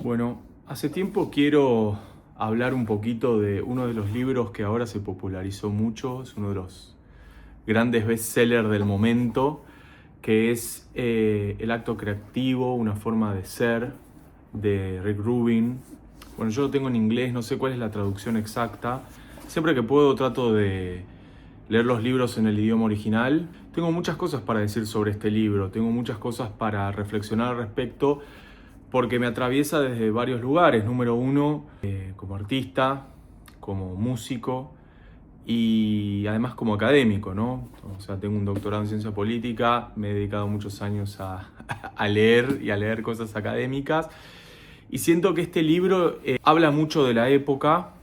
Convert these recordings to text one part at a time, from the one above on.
Bueno, hace tiempo quiero hablar un poquito de uno de los libros que ahora se popularizó mucho, es uno de los grandes bestsellers del momento, que es El acto creativo, una forma de ser, de Rick Rubin. Bueno, yo lo tengo en inglés, no sé cuál es la traducción exacta. Siempre que puedo trato de leer los libros en el idioma original. Tengo muchas cosas para decir sobre este libro, tengo muchas cosas para reflexionar al respecto, porque me atraviesa desde varios lugares. Número uno, como artista, como músico y además como académico, ¿no? O sea, tengo un doctorado en ciencia política, me he dedicado muchos años a leer y a leer cosas académicas. Y siento que este libro habla mucho de la época,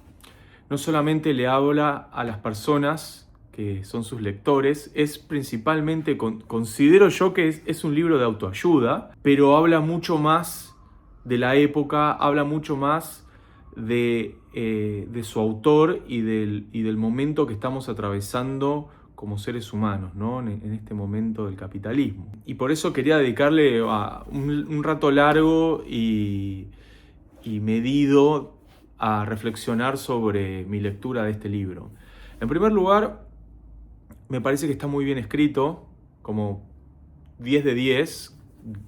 no solamente le habla a las personas que son sus lectores, es principalmente, considero yo que es un libro de autoayuda, pero habla mucho más de la época, habla mucho más de su autor y del momento que estamos atravesando como seres humanos, ¿no? En este momento del capitalismo. Y por eso quería dedicarle un rato largo y medido a reflexionar sobre mi lectura de este libro. En primer lugar, me parece que está muy bien escrito, como 10 de 10,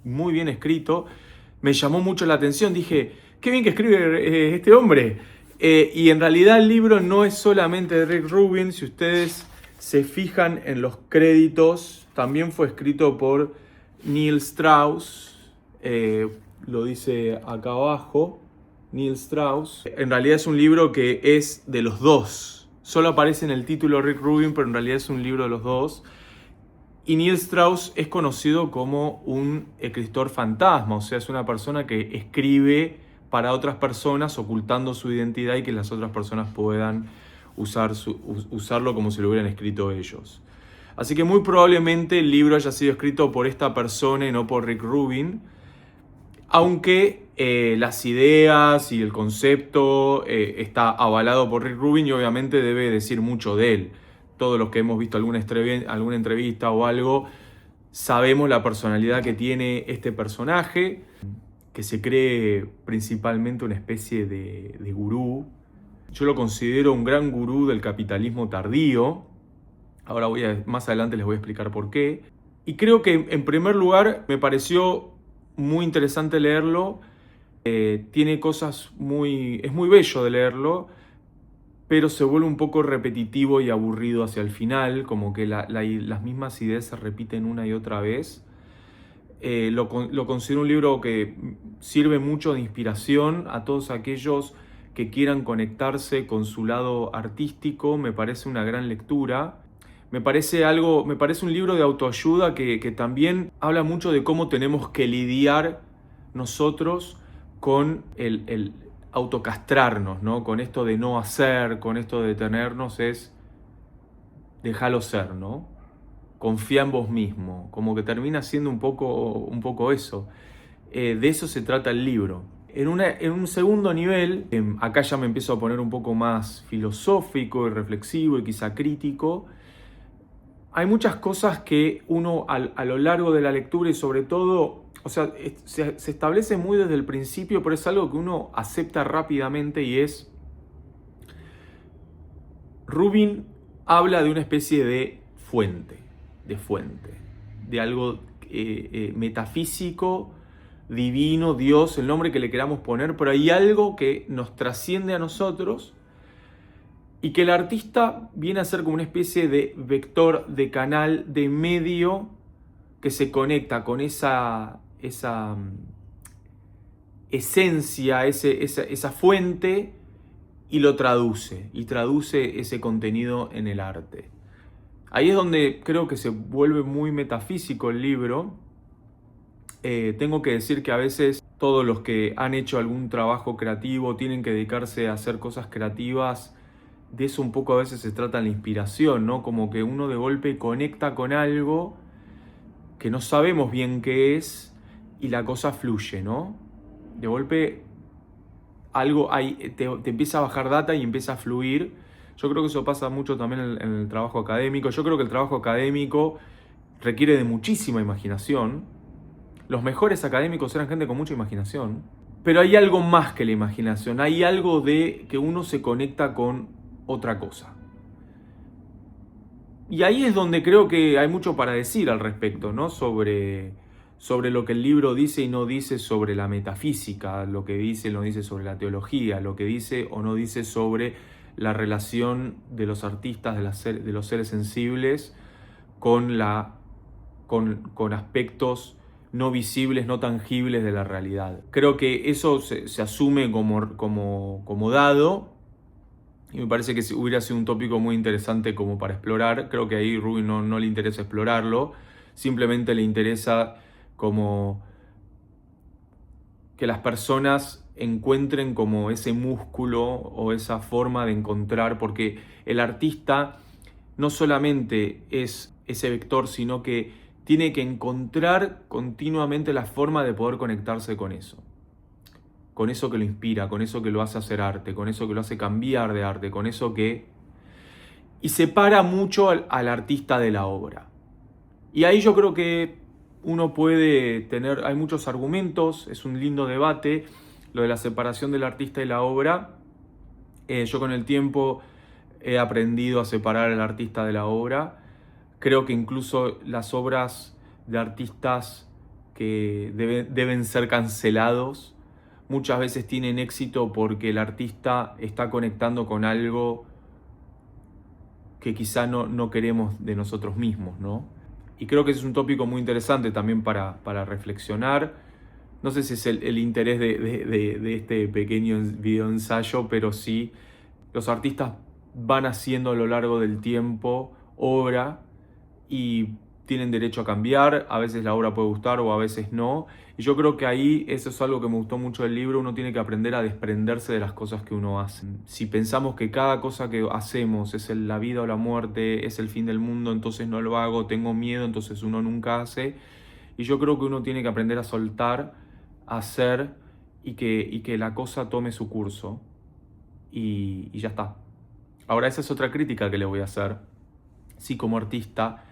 muy bien escrito. Me llamó mucho la atención, dije, qué bien que escribe este hombre. Y en realidad el libro no es solamente de Rick Rubin, si ustedes se fijan en los créditos, también fue escrito por Neil Strauss, lo dice acá abajo, Neil Strauss. En realidad es un libro que es de los dos. Solo aparece en el título Rick Rubin, pero en realidad es un libro de los dos. Y Neil Strauss es conocido como un escritor fantasma, o sea, es una persona que escribe para otras personas ocultando su identidad y que las otras personas puedan usarlo como si lo hubieran escrito ellos. Así que muy probablemente el libro haya sido escrito por esta persona y no por Rick Rubin, aunque las ideas y el concepto está avalado por Rick Rubin y obviamente debe decir mucho de él. Todos los que hemos visto alguna entrevista o algo, sabemos la personalidad que tiene este personaje, que se cree principalmente una especie de gurú. Yo lo considero un gran gurú del capitalismo tardío. Ahora más adelante les voy a explicar por qué. Y creo que en primer lugar me pareció muy interesante leerlo. Tiene cosas es muy bello de leerlo, pero se vuelve un poco repetitivo y aburrido hacia el final, como que las mismas ideas se repiten una y otra vez. Lo considero un libro que sirve mucho de inspiración a todos aquellos que quieran conectarse con su lado artístico. Me parece una gran lectura. Me parece un libro de autoayuda que también habla mucho de cómo tenemos que lidiar nosotros con el autocastrarnos, ¿no? Con esto de no hacer, con esto de detenernos, es déjalo ser, ¿no? Confía en vos mismo, como que termina siendo un poco eso. De eso se trata el libro. En un segundo nivel, acá ya me empiezo a poner un poco más filosófico y reflexivo y quizá crítico. Hay muchas cosas que uno a lo largo de la lectura y sobre todo, o sea, se establece muy desde el principio, pero es algo que uno acepta rápidamente y es, Rubin habla de una especie de fuente, de algo metafísico, divino, Dios, el nombre que le queramos poner, pero hay algo que nos trasciende a nosotros y que el artista viene a ser como una especie de vector, de canal, de medio que se conecta con esa esencia, esa fuente, y lo traduce ese contenido en el arte. Ahí es donde creo que se vuelve muy metafísico el libro. Tengo que decir que a veces todos los que han hecho algún trabajo creativo tienen que dedicarse a hacer cosas creativas. De eso un poco a veces se trata la inspiración, ¿no? Como que uno de golpe conecta con algo que no sabemos bien qué es y la cosa fluye, ¿no? De golpe algo te empieza a bajar data y empieza a fluir. Yo creo que eso pasa mucho también en el trabajo académico. Yo creo que el trabajo académico requiere de muchísima imaginación. Los mejores académicos eran gente con mucha imaginación. Pero hay algo más que la imaginación, hay algo de que uno se conecta con otra cosa. Y ahí es donde creo que hay mucho para decir al respecto, ¿no? Sobre lo que el libro dice y no dice sobre la metafísica, lo que dice y no dice sobre la teología, lo que dice o no dice sobre la relación de los artistas, de los seres sensibles, con aspectos no visibles, no tangibles de la realidad. Creo que eso se asume como dado, y me parece que hubiera sido un tópico muy interesante como para explorar. Creo que ahí Rubin no le interesa explorarlo, simplemente le interesa como que las personas encuentren como ese músculo o esa forma de encontrar, porque el artista no solamente es ese vector, sino que tiene que encontrar continuamente la forma de poder conectarse con eso que lo inspira, con eso que lo hace hacer arte, con eso que lo hace cambiar de arte, con eso que... Y separa mucho al artista de la obra. Y ahí yo creo que uno puede tener, hay muchos argumentos, es un lindo debate, lo de la separación del artista y la obra. Yo con el tiempo he aprendido a separar al artista de la obra. Creo que incluso las obras de artistas que deben ser cancelados muchas veces tienen éxito porque el artista está conectando con algo que quizá no queremos de nosotros mismos, ¿no? Y creo que ese es un tópico muy interesante también para reflexionar. No sé si es el interés de este pequeño video ensayo, pero sí, los artistas van haciendo a lo largo del tiempo obra y tienen derecho a cambiar, a veces la obra puede gustar o a veces no. Y yo creo que ahí eso es algo que me gustó mucho del libro, uno tiene que aprender a desprenderse de las cosas que uno hace. Si pensamos que cada cosa que hacemos es la vida o la muerte, es el fin del mundo, entonces no lo hago, tengo miedo, entonces uno nunca hace. Y yo creo que uno tiene que aprender a soltar, a hacer y que la cosa tome su curso. Y ya está. Ahora esa es otra crítica que le voy a hacer. Sí, como artista,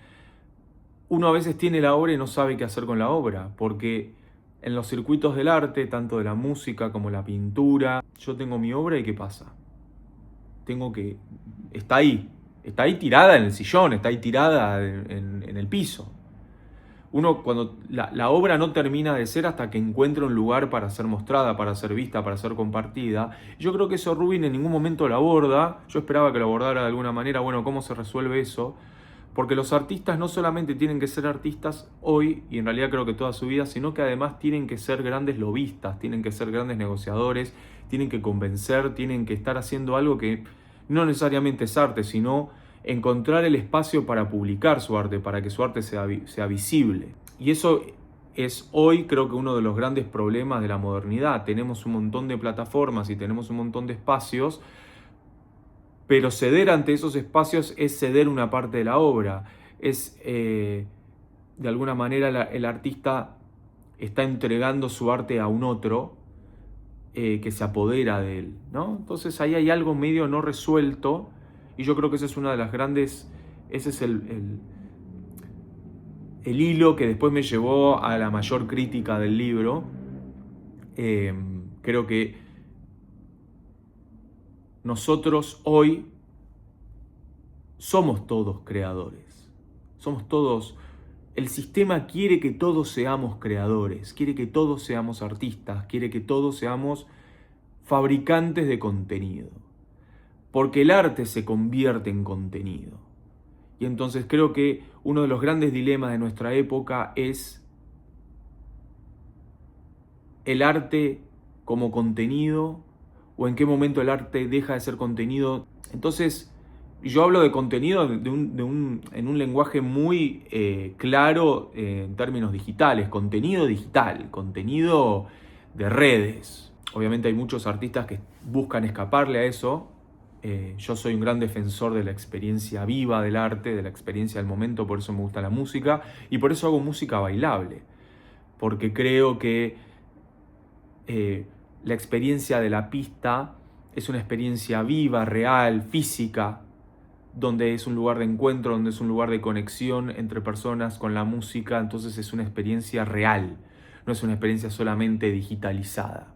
uno a veces tiene la obra y no sabe qué hacer con la obra, porque en los circuitos del arte, tanto de la música como la pintura, yo tengo mi obra y ¿qué pasa? Está ahí tirada en el sillón, está ahí tirada en el piso. Uno cuando la obra no termina de ser hasta que encuentra un lugar para ser mostrada, para ser vista, para ser compartida. Yo creo que eso Rubin en ningún momento lo aborda. Yo esperaba que lo abordara de alguna manera. Bueno, ¿cómo se resuelve eso? Porque los artistas no solamente tienen que ser artistas hoy, y en realidad creo que toda su vida, sino que además tienen que ser grandes lobistas, tienen que ser grandes negociadores, tienen que convencer, tienen que estar haciendo algo que no necesariamente es arte, sino encontrar el espacio para publicar su arte, para que su arte sea visible. Y eso es hoy creo que uno de los grandes problemas de la modernidad. Tenemos un montón de plataformas y tenemos un montón de espacios, pero ceder ante esos espacios es ceder una parte de la obra. De alguna manera el artista está entregando su arte a un otro que se apodera de él, ¿no? Entonces ahí hay algo medio no resuelto y yo creo que esa es una de las grandes, ese es el hilo que después me llevó a la mayor crítica del libro. Creo que nosotros hoy somos todos creadores, somos todos, el sistema quiere que todos seamos creadores, quiere que todos seamos artistas, quiere que todos seamos fabricantes de contenido, porque el arte se convierte en contenido. Y entonces creo que uno de los grandes dilemas de nuestra época es el arte como contenido o en qué momento el arte deja de ser contenido. Entonces, yo hablo de contenido en un lenguaje muy claro en términos digitales, contenido digital, contenido de redes. Obviamente hay muchos artistas que buscan escaparle a eso. Yo soy un gran defensor de la experiencia viva del arte, de la experiencia del momento, por eso me gusta la música y por eso hago música bailable, porque creo que la experiencia de la pista es una experiencia viva, real, física, donde es un lugar de encuentro, donde es un lugar de conexión entre personas con la música, entonces es una experiencia real, no es una experiencia solamente digitalizada.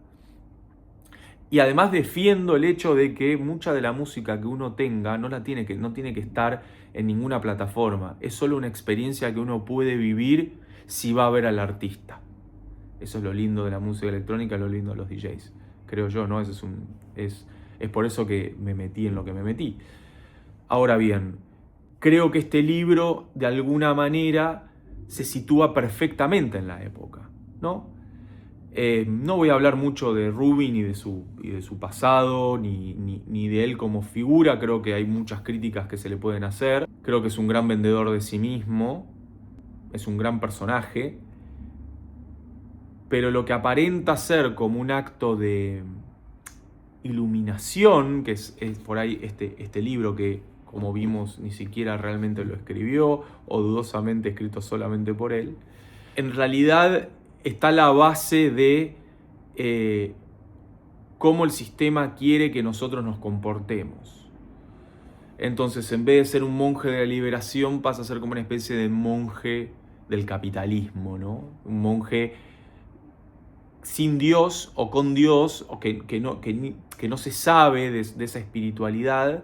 Y además defiendo el hecho de que mucha de la música que uno tenga no tiene que estar en ninguna plataforma. Es solo una experiencia que uno puede vivir si va a ver al artista. Eso es lo lindo de la música electrónica, lo lindo de los DJs. Creo yo, ¿no? Es por eso que me metí en lo que me metí. Ahora bien, creo que este libro, de alguna manera, se sitúa perfectamente en la época, ¿no? No voy a hablar mucho de Rubin y de su pasado, ni de él como figura. Creo que hay muchas críticas que se le pueden hacer. Creo que es un gran vendedor de sí mismo, es un gran personaje, pero lo que aparenta ser como un acto de iluminación, que es por ahí este libro que, como vimos, ni siquiera realmente lo escribió, o dudosamente escrito solamente por él, en realidad está la base de cómo el sistema quiere que nosotros nos comportemos. Entonces, en vez de ser un monje de la liberación, pasa a ser como una especie de monje del capitalismo, ¿no? Un monje sin Dios o con Dios, o que no se sabe de esa espiritualidad,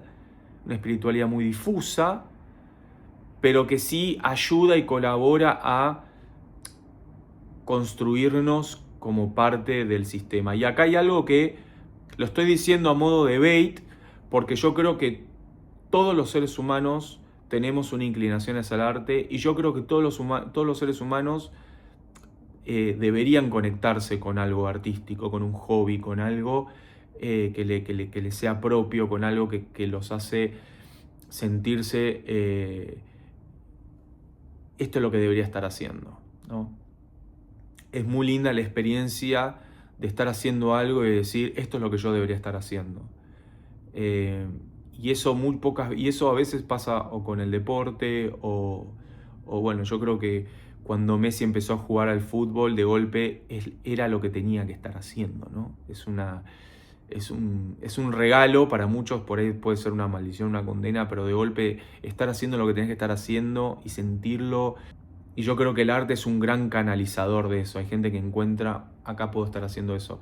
una espiritualidad muy difusa, pero que sí ayuda y colabora a construirnos como parte del sistema. Y acá hay algo que lo estoy diciendo a modo de bait, porque yo creo que todos los seres humanos tenemos una inclinación hacia el arte, y yo creo que todos los seres humanos deberían conectarse con algo artístico, con un hobby, con algo que le sea propio, con algo que los hace sentirse esto es lo que debería estar haciendo, ¿no? Es muy linda la experiencia de estar haciendo algo y decir, esto es lo que yo debería estar haciendo. Y eso a veces pasa o con el deporte o bueno, yo creo que cuando Messi empezó a jugar al fútbol, de golpe era lo que tenía que estar haciendo, ¿no? Es un regalo para muchos, por ahí puede ser una maldición, una condena, pero de golpe estar haciendo lo que tenés que estar haciendo y sentirlo. Y yo creo que el arte es un gran canalizador de eso. Hay gente que encuentra, acá puedo estar haciendo eso.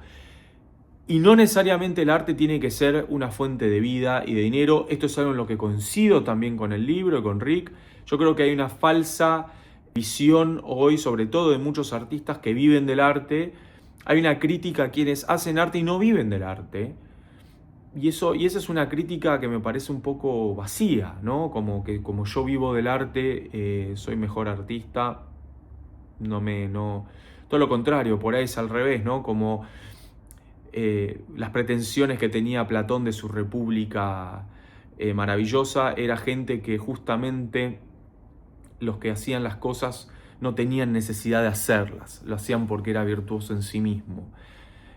Y no necesariamente el arte tiene que ser una fuente de vida y de dinero. Esto es algo en lo que coincido también con el libro y con Rick. Yo creo que hay una falsa visión hoy, sobre todo de muchos artistas que viven del arte. Hay una crítica a quienes hacen arte y no viven del arte. Y esa es una crítica que me parece un poco vacía, ¿no? Como yo vivo del arte, soy mejor artista. Todo lo contrario, por ahí es al revés, ¿no? Como las pretensiones que tenía Platón de su república maravillosa, era gente que justamente los que hacían las cosas no tenían necesidad de hacerlas, lo hacían porque era virtuoso en sí mismo.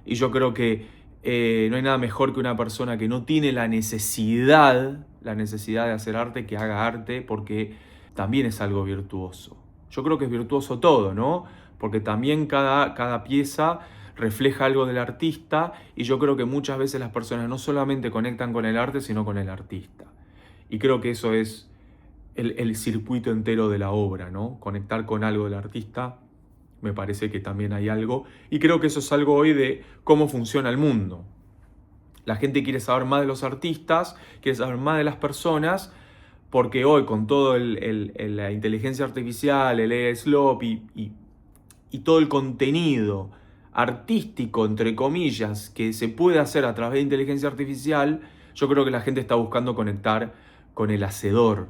Y yo creo que no hay nada mejor que una persona que no tiene la necesidad de hacer arte, que haga arte, porque también es algo virtuoso. Yo creo que es virtuoso todo, ¿no? Porque también cada pieza refleja algo del artista, y yo creo que muchas veces las personas no solamente conectan con el arte, sino con el artista. Y creo que eso es el circuito entero de la obra, ¿no? Conectar con algo del artista, me parece que también hay algo, y creo que eso es algo hoy de cómo funciona el mundo. La gente quiere saber más de los artistas, quiere saber más de las personas, porque hoy con todo la inteligencia artificial, el AI Slope y todo el contenido artístico, entre comillas, que se puede hacer a través de inteligencia artificial, yo creo que la gente está buscando conectar con el hacedor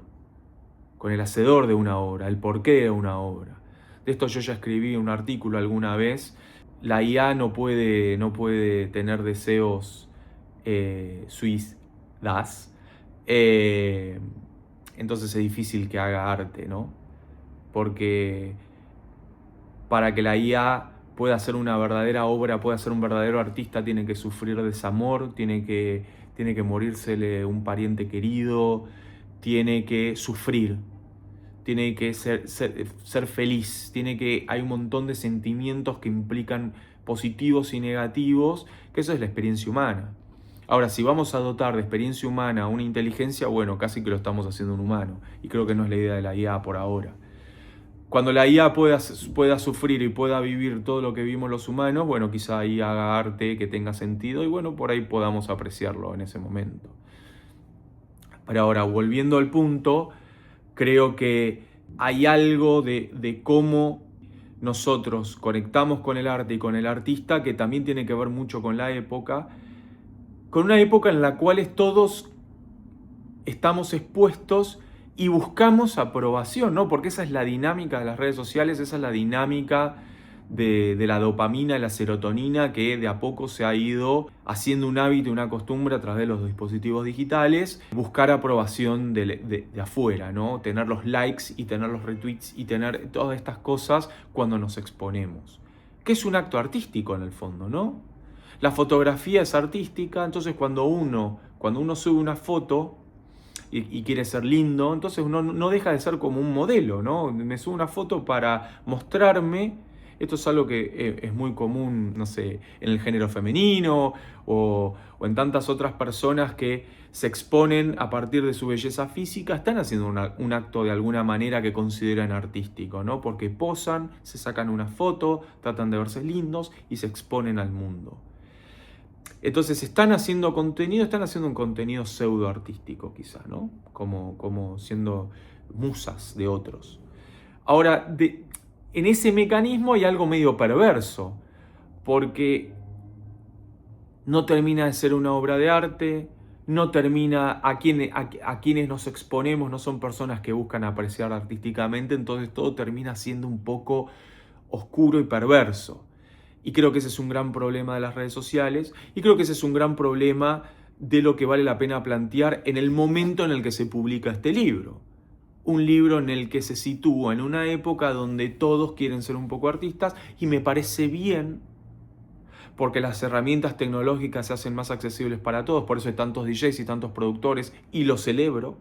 de una obra, el porqué de una obra. De esto yo ya escribí un artículo alguna vez. La IA no puede tener deseos suicidas. Entonces es difícil que haga arte, ¿no? Porque para que la IA pueda hacer una verdadera obra, pueda ser un verdadero artista, tiene que sufrir desamor, tiene que morírsele un pariente querido, tiene que sufrir, tiene que ser feliz, hay un montón de sentimientos que implican positivos y negativos, que eso es la experiencia humana. Ahora, si vamos a dotar de experiencia humana a una inteligencia, bueno, casi que lo estamos haciendo un humano, y creo que no es la idea de la IA por ahora. Cuando la IA pueda sufrir y pueda vivir todo lo que vivimos los humanos, bueno, quizá ahí haga arte que tenga sentido y bueno, por ahí podamos apreciarlo en ese momento. Pero ahora, volviendo al punto, creo que hay algo de cómo nosotros conectamos con el arte y con el artista que también tiene que ver mucho con la época, con una época en la cual todos estamos expuestos y buscamos aprobación, ¿no? Porque esa es la dinámica de las redes sociales, esa es la dinámica de la dopamina y la serotonina que de a poco se ha ido haciendo un hábito y una costumbre a través de los dispositivos digitales, buscar aprobación de afuera, ¿no? Tener los likes y tener los retweets y tener todas estas cosas cuando nos exponemos. Que es un acto artístico en el fondo, ¿no? La fotografía es artística, entonces cuando uno sube una foto y quiere ser lindo, entonces uno no deja de ser como un modelo, ¿no? Me subo una foto para mostrarme. Esto es algo que es muy común, no sé, en el género femenino o en tantas otras personas que se exponen a partir de su belleza física, están haciendo un acto de alguna manera que consideran artístico, ¿no? Porque posan, se sacan una foto, tratan de verse lindos y se exponen al mundo. Entonces están haciendo un contenido pseudo artístico quizá, ¿no? Como siendo musas de otros. Ahora, en ese mecanismo hay algo medio perverso, porque no termina de ser una obra de arte, no termina, a quienes nos exponemos no son personas que buscan apreciar artísticamente, entonces todo termina siendo un poco oscuro y perverso. Y creo que ese es un gran problema de las redes sociales y creo que ese es un gran problema de lo que vale la pena plantear en el momento en el que se publica este libro. Un libro en el que se sitúa en una época donde todos quieren ser un poco artistas y me parece bien porque las herramientas tecnológicas se hacen más accesibles para todos, por eso hay tantos DJs y tantos productores y lo celebro.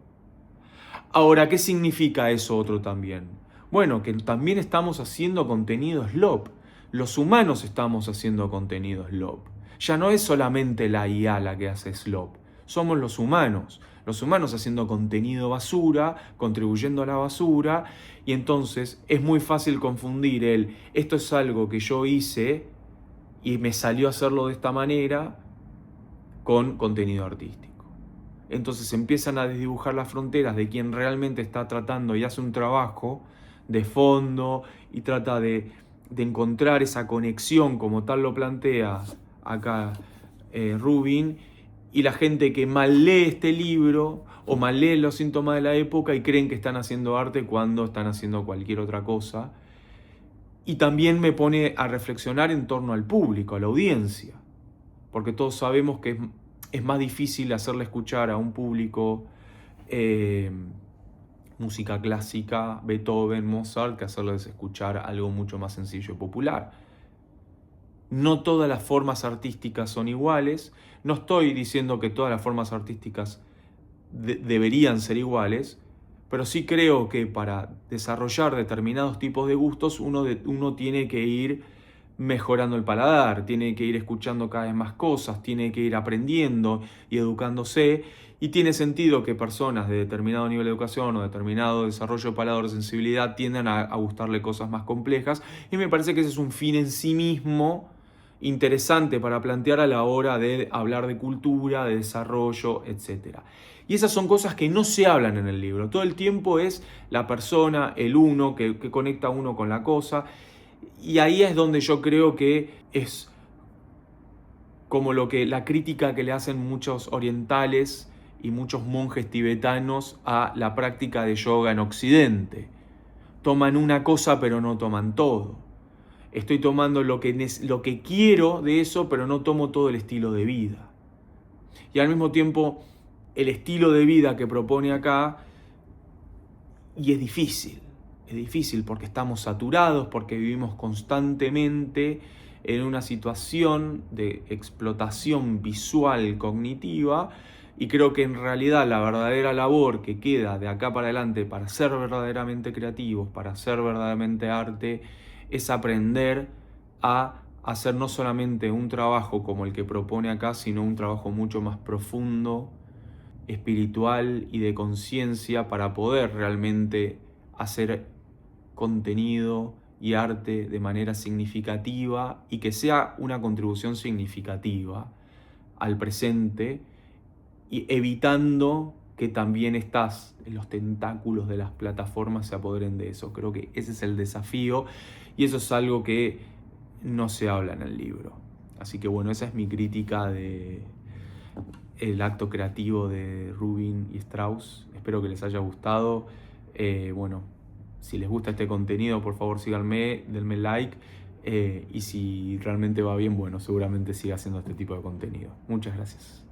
Ahora, ¿qué significa eso otro también? Bueno, que también estamos haciendo contenido slop. Los humanos estamos haciendo contenido slop. Ya no es solamente la IA la que hace slop, somos los humanos haciendo contenido basura, contribuyendo a la basura, y entonces es muy fácil confundir esto es algo que yo hice y me salió a hacerlo de esta manera con contenido artístico. Entonces empiezan a desdibujar las fronteras de quien realmente está tratando y hace un trabajo de fondo y trata de encontrar esa conexión como tal lo plantea acá Rubin, y la gente que mal lee este libro o mal lee los síntomas de la época y creen que están haciendo arte cuando están haciendo cualquier otra cosa. Y también me pone a reflexionar en torno al público, a la audiencia, porque todos sabemos que es más difícil hacerle escuchar a un público música clásica, Beethoven, Mozart, que hacerles escuchar algo mucho más sencillo y popular. No todas las formas artísticas son iguales. No estoy diciendo que todas las formas artísticas deberían ser iguales, pero sí creo que para desarrollar determinados tipos de gustos uno tiene que ir mejorando el paladar, tiene que ir escuchando cada vez más cosas, tiene que ir aprendiendo y educándose, y tiene sentido que personas de determinado nivel de educación o determinado desarrollo de paladar o sensibilidad tiendan a gustarle cosas más complejas, y me parece que ese es un fin en sí mismo interesante para plantear a la hora de hablar de cultura, de desarrollo, etc. Y esas son cosas que no se hablan en el libro. Todo el tiempo es la persona, el uno, que conecta a uno con la cosa. Y ahí es donde yo creo que es como la crítica que le hacen muchos orientales y muchos monjes tibetanos a la práctica de yoga en Occidente. Toman una cosa pero no toman todo. Estoy tomando lo que quiero de eso, pero no tomo todo el estilo de vida. Y al mismo tiempo, el estilo de vida que propone acá, y es difícil porque estamos saturados, porque vivimos constantemente en una situación de explotación visual cognitiva, y creo que en realidad la verdadera labor que queda de acá para adelante para ser verdaderamente creativos, para hacer verdaderamente arte, es aprender a hacer no solamente un trabajo como el que propone acá, sino un trabajo mucho más profundo, espiritual y de conciencia para poder realmente hacer contenido y arte de manera significativa y que sea una contribución significativa al presente, y evitando que también los tentáculos de las plataformas se apoderen de eso. Creo que ese es el desafío y eso es algo que no se habla en el libro. Así que bueno, esa es mi crítica de el acto creativo de Rubin y Strauss. Espero que les haya gustado. Bueno, si les gusta este contenido, por favor síganme, denme like. Y si realmente va bien, bueno, seguramente siga haciendo este tipo de contenido. Muchas gracias.